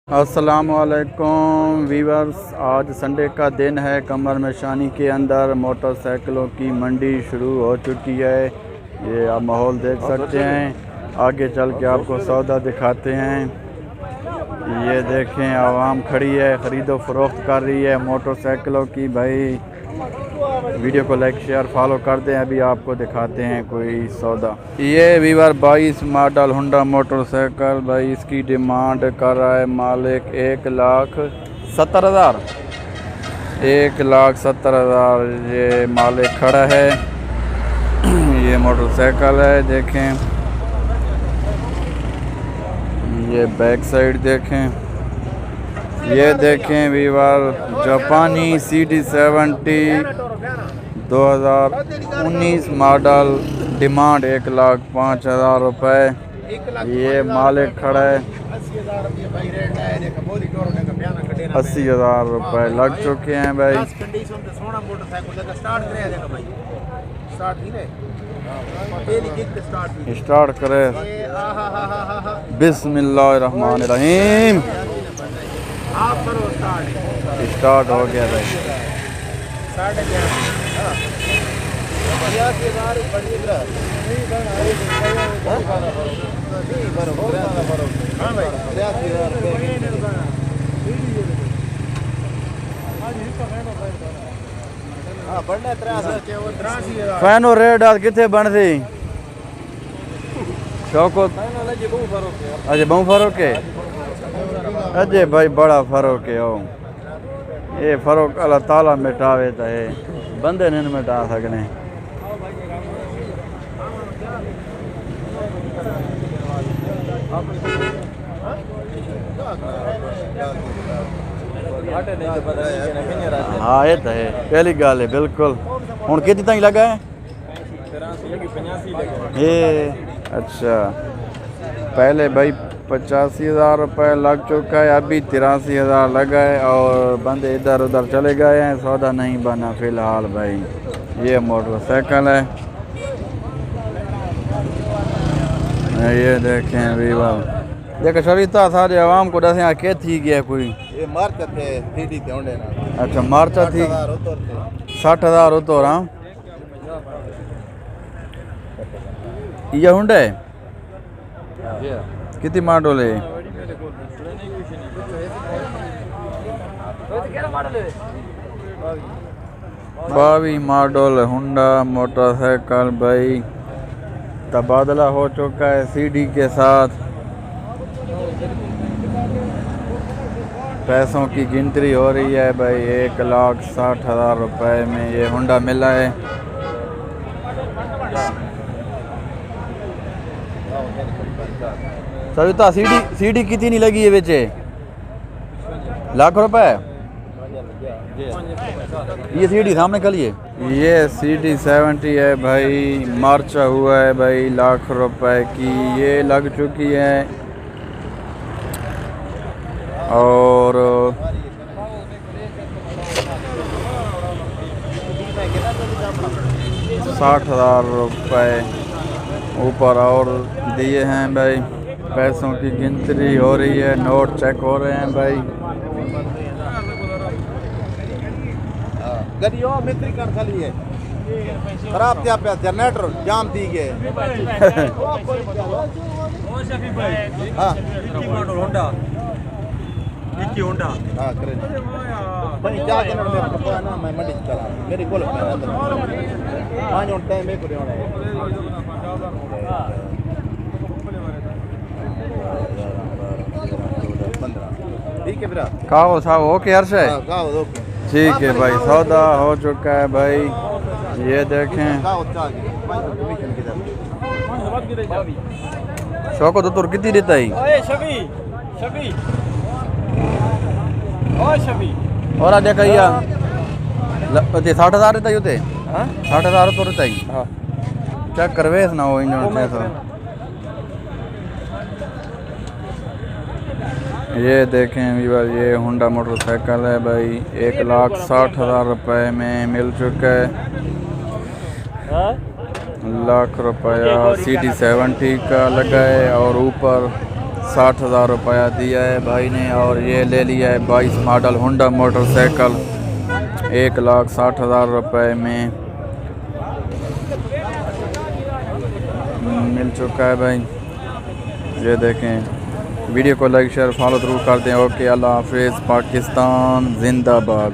अस्सलामुअलैकुम वीवर्स, आज संडे का दिन है। कमर मेशानी के अंदर मोटरसाइकिलों की मंडी शुरू हो चुकी है। ये आप माहौल देख सकते हैं। आगे चल के आपको सौदा दिखाते हैं। ये देखें, आवाम खड़ी है, ख़रीदो फरोख्त कर रही है मोटरसाइकिलों की। भाई वीडियो को लाइक शेयर फॉलो कर दें। अभी आपको दिखाते हैं कोई सौदा। ये वीवर 22 मॉडल हुंडा मोटरसाइकिल, भाई इसकी डिमांड कर रहा है मालिक 1,70,000। 1,70,000 ये मालिक खड़ा है। ये मोटरसाइकिल है, देखें। ये बैक साइड देखें। ये देखें वीवर, जापानी CD70 2019 मॉडल, डिमांड 1,05,000 रुपये। ये मालिक खड़ा है। 80,000 रुपये लग चुके हैं भाई। स्टार्ट करें। बिस्मिल्लाहिर्रहमानिर्रहीम। स्टार्ट हो गया भाई। फैनो रेट आज कितने बन सी शौकत? अजय बहु फर्क है। अजय भाई बड़ा फर्क है। ये फर्क अल्लाह ताला मिटावे तो है, बंदे नहीं मिटा सकने। हाँ ये तो है, पहली गल है बिल्कुल। हूँ कि ताई लगा है ये? अच्छा, पहले भाई 85,000 रुपये लग चुका है, अभी 83,000 लगा है और बंदे इधर उधर चले गए हैं, सौदा नहीं बना फ़िलहाल भाई। ये मोटरसाइकिल है, ये देखें वीवर। देखो शरीता सारे आवाम को दस यहाँ के थी गया कोई। ये मार्चा थे सीडी थे होंडे ना। अच्छा मार्चा थी 60,000 उतर। हाँ ये हुंडा है कितनी मॉडल है? बावी मॉडल हुंडा मोटरसाइकिल भाई। तबादला हो चुका है CD के साथ। पैसों की गिनती हो रही है भाई। 1,60,000 रुपये में ये हुंडा मिला है। सविता सीडी कितनी नहीं लगी है बेचे? लाख रुपए। ये CD सामने कलिए। ये CD70 है भाई, मार्चा हुआ है भाई, लाख रुपए की ये लग चुकी है। और 60,000 रुपये ऊपर और दिए हैं भाई। पैसों की गिनती हो रही है, नोट चेक हो रहे हैं भाई। खराब थे पे जनरेटर जाम दी गए। हाँ हाँ करें भाई क्या जनरेटर में पता ना। मैं मंडी चला मेरी बोल पाँच और टाइम में को ठीक है। फिर खाओ साहब ओके हर्ष है। ठीक है भाई, सौदा हो चुका है भाई। ये देखें शौको तो तुर कितनी देता ही और आ देखा 60,000 रहता ही होते। 60,000 तो रहता ही। चेक करवेस ना हो इंजन। ये देखें वीवर, ये हुंडा मोटरसाइकिल है भाई। 1,60,000 रुपये में मिल चुका है। लाख रुपया CD70 का लगा है और ऊपर 60,000 रुपया दिया है भाई ने। और ये ले लिया है 22 मॉडल होंडा मोटरसाइकिल 1,60,000 रुपये में मिल चुका है भाई। ये देखें, वीडियो को लाइक शेयर फॉलो जरूर कर दें। ओके, अल्लाह हाफिज़। पाकिस्तान जिंदाबाद।